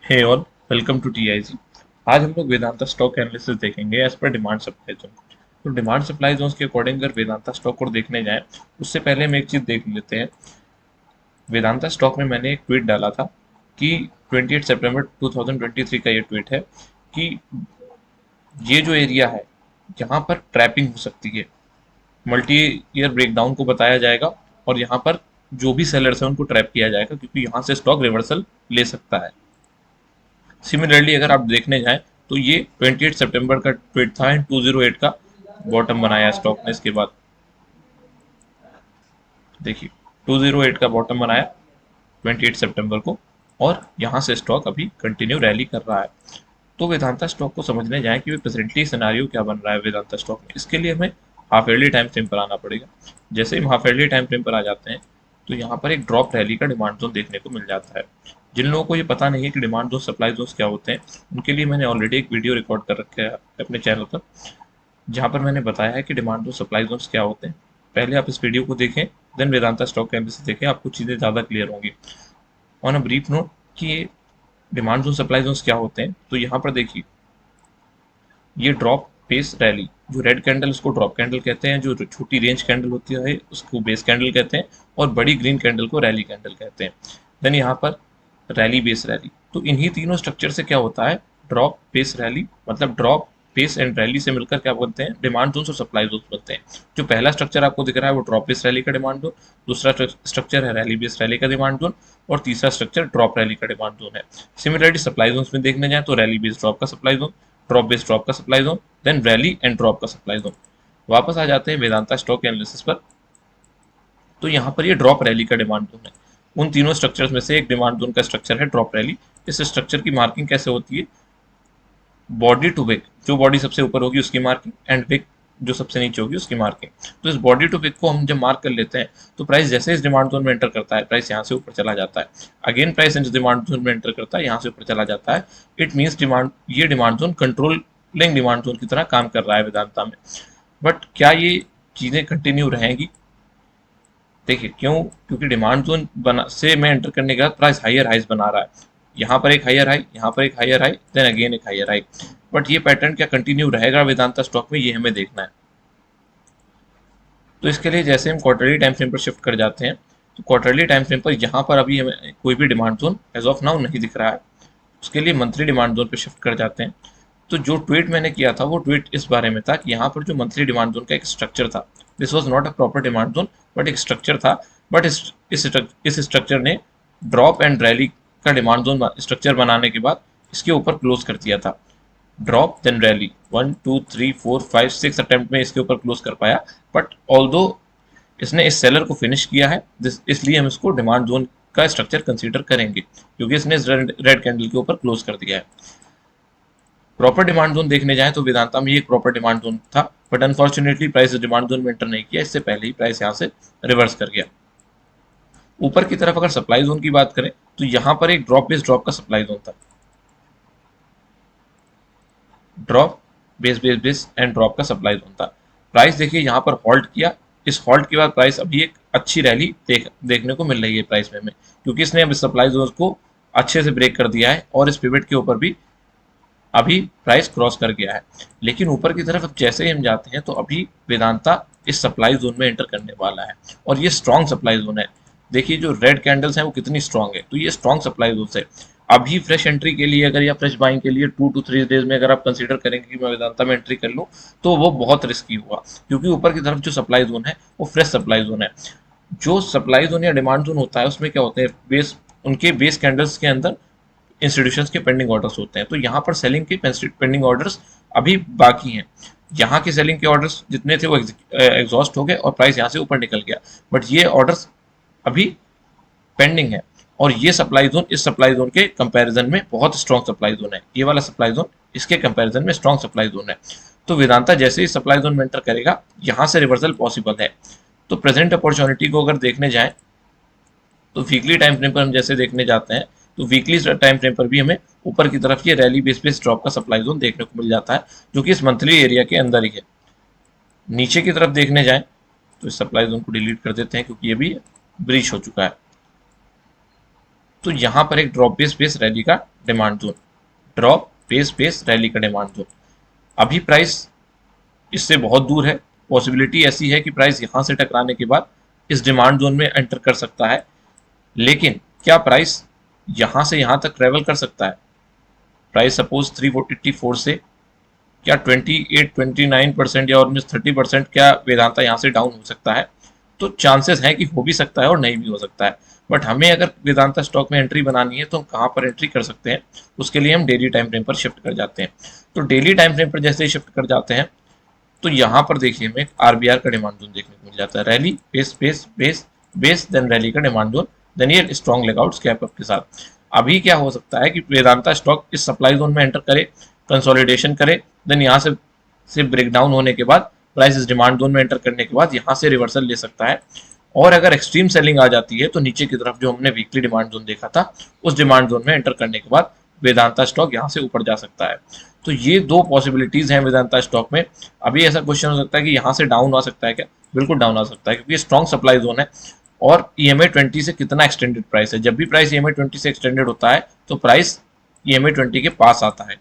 Hey all, welcome to TIG. आज हम लोग वेदांता स्टॉक एनालिसिस देखेंगे as per demand supply zone. तो डिमांड सप्लाई जोन के अकॉर्डिंग अगर वेदांता स्टॉक को देखने जाएं, उससे पहले हम एक चीज़ देख लेते हैं। वेदांता स्टॉक में मैंने एक ट्वीट डाला था कि 28 सितंबर 2023 का ये ट्वीट है कि ये जो एरिया है यहाँ पर ट्रैपिंग हो सकती है। मल्टी ईयर ब्रेकडाउन को बताया जाएगा और यहाँ पर जो भी सेलर्स हैं उनको ट्रैप किया जाएगा, क्योंकि यहाँ से स्टॉक रिवर्सल ले सकता है। सिमिलरली अगर आप देखने जाएं तो ये 28 सितंबर का ट्वीट था एंड 208 का बॉटम बनाया स्टॉक ने। इसके बाद देखिए 208 का बॉटम बनाया 28 सितंबर को, और यहाँ से स्टॉक अभी कंटिन्यू रैली कर रहा है। तो वेदांता स्टॉक को समझने जाएं कि प्रेजेंटली सिनेरियो क्या बन रहा है वेदांता स्टॉक में। इसके लिए हमें हाफ ईयरली टाइम फ्रेम पर आना पड़ेगा। जैसे हम हाफ ईयरली टाइम फ्रेम पर आ जाते हैं तो यहाँ पर एक ड्रॉप रैली का डिमांड जोन देखने को मिल जाता है। जिन लोगों को ये पता नहीं है कि डिमांड जोन सप्लाई जोन क्या होते हैं, उनके लिए मैंने ऑलरेडी एक वीडियो रिकॉर्ड कर रखा है अपने चैनल पर, जहाँ पर मैंने बताया है कि डिमांड जोन सप्लाई जोन क्या होते हैं। पहले आप इस वीडियो को देखें, देन वेदांता स्टॉक के एनालिसिस देखें, आपको चीज़ें ज़्यादा क्लियर होंगी। ऑन अ ब्रीफ नोट कि ये डिमांड जोन सप्लाई जोन क्या होते हैं, तो यहाँ पर देखिए ये ड्रॉप बेस रैली, जो रेड कैंडल उसको ड्रॉप कैंडल कहते हैं, जो छोटी रेंज कैंडल होती है उसको बेस कैंडल कहते हैं, और बड़ी ग्रीन कैंडल को रैली कैंडल कहते हैं। देन यहाँ पर रैली बेस रैली, तो इन्हीं तीनों स्ट्रक्चर से क्या होता है, ड्रॉप बेस रैली, मतलब ड्रॉप बेस एंड रैली से मिलकर क्या बनते हैं, डिमांड जोन और सप्लाई जोन बनते हैं। जो पहला स्ट्रक्चर आपको दिख रहा है वो ड्रॉप बेस रैली का डिमांड जोन, दूसरा स्ट्रक्चर है रैली बेस रैली का डिमांड जोन, और तीसरा स्ट्रक्चर ड्रॉप रैली का डिमांड जोन है। सिमिलरली सप्लाई जोन में देखने जाए तो रैली बेस ड्रॉप का supply zone, drop base drop का supply zone, then rally and drop का सप्लाई जोन। वापस आ जाते हैं वेदांता स्टॉक एनालिसिस पर। तो यहाँ पर ये ड्रॉप रैली का डिमांड जोन है। उन तीनों स्ट्रक्चर्स में से एक डिमांड जोन का स्ट्रक्चर है ड्रॉप रैली। इस स्ट्रक्चर की मार्किंग कैसे होती है, बॉडी टू विक, जो बॉडी सबसे ऊपर होगी उसकी मार्किंग, एंड विक जो सबसे नीचे होगी उसकी मार्किंग। तो इस बॉडी टू विक को हम जब मार्क कर लेते हैं तो प्राइस जैसे इस डिमांड जोन में एंटर करता है, प्राइस यहाँ से ऊपर चला जाता है। अगेन प्राइस इस डिमांड जोन में एंटर करता है, यहाँ से ऊपर चला जाता है। इट मीन्स ये demand zone controlling demand zone की तरह काम कर रहा है वेदांता में। बट क्या ये चीज़ें कंटिन्यू रहेंगी? देखिए क्यों, क्योंकि डिमांड जोन बना से में एंटर करने के बाद प्राइस हायर हाइज बना रहा है। यहाँ पर एक हायर हाई, यहाँ पर एक हायर हाई, देन अगेन एक हायर हाई। बट ये पैटर्न क्या कंटिन्यू रहेगा वेदांता स्टॉक में, ये हमें देखना है। तो इसके लिए जैसे हम क्वार्टरली टाइम फ्रेम पर शिफ्ट कर जाते हैं, तो क्वार्टरली टाइम फ्रेम पर यहाँ पर अभी हमें कोई भी demand zone as of now नहीं दिख रहा है। उसके लिए मंथली डिमांड जोन पर शिफ्ट कर जाते हैं। तो जो ट्वीट मैंने किया था वो ट्वीट इस बारे में था कि यहाँ पर जो मंथली डिमांड जोन का एक स्ट्रक्चर था, this was not a proper demand zone but एक स्ट्रक्चर था। बट इस स्ट्रक्चर ने ड्रॉप एंड रैली का डिमांड जोन स्ट्रक्चर बनाने के बाद इसके ऊपर क्लोज कर दिया था। ड्रॉप देन रैली 1 2 3 4 5 6 अटेम्प्ट में इसके ऊपर क्लोज कर पाया। बट ऑल्दो इसने इस सेलर को फिनिश किया है, इसलिए हम इसको डिमांड जोन का स्ट्रक्चर कंसीडर करेंगे, क्योंकि इसने इस रेड कैंडल के ऊपर क्लोज कर दिया है। प्रॉपर डिमांड जोन देखने जाए तो वेदांता में ये एक प्रॉपर डिमांड जोन था, but unfortunately price demand zone में एंटर नहीं किया, इससे पहले ही प्राइस यहाँ से रिवर्स कर गया। ऊपर की तरफ अगर सप्लाई जोन की बात करें तो यहाँ पर एक ड्रॉप बेस ड्रॉप का सप्लाई जोन था, drop base base base and drop का सप्लाई जोन था। प्राइस देखिए यहाँ पर हॉल्ट किया, इस हॉल्ट के बाद प्राइस अभी एक अच्छी रैली देखने को मिल रही है प्राइस में, क्योंकि इसने अब सप्लाई जोन को अच्छे से ब्रेक कर दिया है और इस पिवट के ऊपर भी अभी प्राइस क्रॉस कर गया है। लेकिन ऊपर की तरफ जैसे ही हम जाते हैं तो अभी वेदांता इस सप्लाई जोन में एंटर करने वाला है, और ये स्ट्रॉन्ग सप्लाई जोन है। देखिए जो रेड कैंडल्स हैं वो कितनी स्ट्रॉन्ग है, तो ये स्ट्रॉन्ग सप्लाई जोन है। अभी फ्रेश एंट्री के लिए अगर या फ्रेश बाइंग के लिए 2 to 3 डेज में अगर आप कंसीडर करेंगे कि मैं वेदांता में एंट्री कर लूँ, तो वो बहुत रिस्की होगा, क्योंकि ऊपर की तरफ जो सप्लाई जोन है वो फ्रेश सप्लाई जोन है। जो सप्लाई जोन या डिमांड जोन होता है उसमें क्या होते हैं, बेस उनके बेस कैंडल्स के अंदर इंस्टीट्यूशंस के पेंडिंग ऑर्डर्स होते हैं। तो यहाँ पर सेलिंग के पेंडिंग ऑर्डर्स अभी बाकी हैं। यहाँ के सेलिंग के ऑर्डर्स जितने थे वो एग्जॉस्ट हो गए और प्राइस यहाँ से ऊपर निकल गया, बट ये ऑर्डर्स अभी पेंडिंग है। और ये सप्लाई जोन इस सप्लाई जोन के कंपैरिजन में बहुत स्ट्रॉन्ग सप्लाई जोन है, ये वाला सप्लाई जोन इसके कंपैरिजन में स्ट्रॉन्ग सप्लाई जोन है। तो वेदांता जैसे ही सप्लाई जोन में एंटर करेगा यहाँ से रिवर्सल पॉसिबल है। तो प्रेजेंट अपॉर्चुनिटी को अगर देखने जाएं तो वीकली टाइम फ्रेम पर हम जैसे देखने जाते हैं तो वीकली टाइम फ्रेम पर भी हमें ऊपर की तरफ ये रैली बेस पे ड्रॉप का सप्लाई जोन देखने को मिल जाता है, जो कि इस मंथली एरिया के अंदर ही है। नीचे की तरफ देखने जाएं तो इस सप्लाई जोन को डिलीट कर देते हैं, क्योंकि ये भी ब्रीच हो चुका है। तो यहाँ पर एक ड्रॉप बेस रैली का demand zone, drop base rally का डिमांड जोन। अभी प्राइस इससे बहुत दूर है, पॉसिबिलिटी ऐसी है कि प्राइस यहाँ से टकराने के बाद इस डिमांड जोन में एंटर कर सकता है, लेकिन क्या प्राइस यहाँ से यहाँ तक ट्रेवल कर सकता है? प्राइस सपोज 384 से क्या 28-29% या ऑलमोस्ट 30% क्या वेदांता यहाँ से डाउन हो सकता है? तो चांसेस हैं कि हो भी सकता है और नहीं भी हो सकता है। बट हमें अगर वेदांता स्टॉक में एंट्री बनानी है तो हम कहाँ पर एंट्री कर सकते हैं? उसके लिए हम डेली टाइम फ्रेम पर शिफ्ट कर जाते हैं। तो डेली टाइम फ्रेम पर जैसे ही शिफ्ट कर जाते हैं तो यहाँ पर देखिए हमें आरबीआर का डिमांड जोन देखने को मिल जाता है, रैली बेस देन रैली का डिमांड जोन, देन ये स्ट्रॉन्ग लेगआउट स्कैप अप के साथ। अभी क्या हो सकता है कि वेदांता स्टॉक इस सप्लाई जोन में एंटर करे, कंसोलिडेशन करे, देन यहाँ से ब्रेक डाउन होने के बाद प्राइस इस डिमांड जोन में एंटर करने के बाद यहाँ से रिवर्सल ले सकता है। और अगर एक्सट्रीम सेलिंग आ जाती है तो नीचे की तरफ जो हमने वीकली डिमांड जोन देखा था उस डिमांड जोन में एंटर करने के बाद वेदांता स्टॉक यहाँ से ऊपर जा सकता है। तो ये दो पॉसिबिलिटीज हैं वेदांता स्टॉक में। अभी ऐसा क्वेश्चन हो सकता है कि यहाँ से डाउन आ सकता है क्या? बिल्कुल डाउन आ सकता है, क्योंकि स्ट्रॉन्ग सप्लाई जोन है। और EMA 20 से कितना एक्सटेंडेड प्राइस है? जब भी प्राइस EMA 20 से एक्सटेंडेड होता है तो प्राइस EMA 20 के पास आता है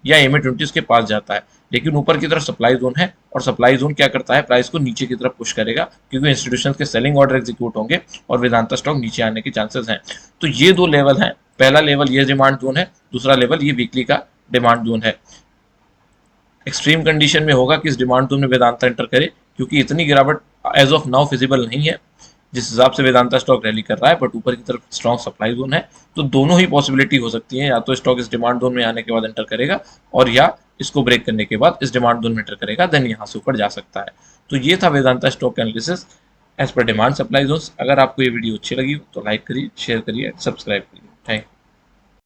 या EMA 20 उसके पास जाता है, लेकिन ऊपर की तरफ सप्लाई जोन है और सप्लाई जोन क्या करता है? प्राइस को नीचे की तरफ पुश करेगा, क्योंकि इंस्टीट्यूशन के सेलिंग ऑर्डर एग्जीक्यूट होंगे और वेदांता स्टॉक नीचे आने के चांसेस हैं। तो ये दो लेवल हैं, पहला लेवल ये डिमांड जोन है, दूसरा लेवल ये वीकली का डिमांड जोन है। एक्सट्रीम कंडीशन में होगा कि इस डिमांड जोन में वेदांता एंटर करे, क्योंकि इतनी गिरावट एज ऑफ नाउ फिजिबल नहीं है जिस हिसाब से वेदांता स्टॉक रैली कर रहा है, बट ऊपर की तरफ स्ट्रॉन्ग सप्लाई जोन है। तो दोनों ही पॉसिबिलिटी हो सकती है, या तो स्टॉक इस डिमांड जोन में आने के बाद एंटर करेगा और या इसको ब्रेक करने के बाद इस डिमांड जोन में एंटर करेगा, देन यहाँ से ऊपर जा सकता है। तो ये था Vedanta stock analysis as per demand supply zone. अगर आपको ये वीडियो अच्छी लगी हो तो लाइक करिए, शेयर करिए, सब्सक्राइब करिए। Thank you.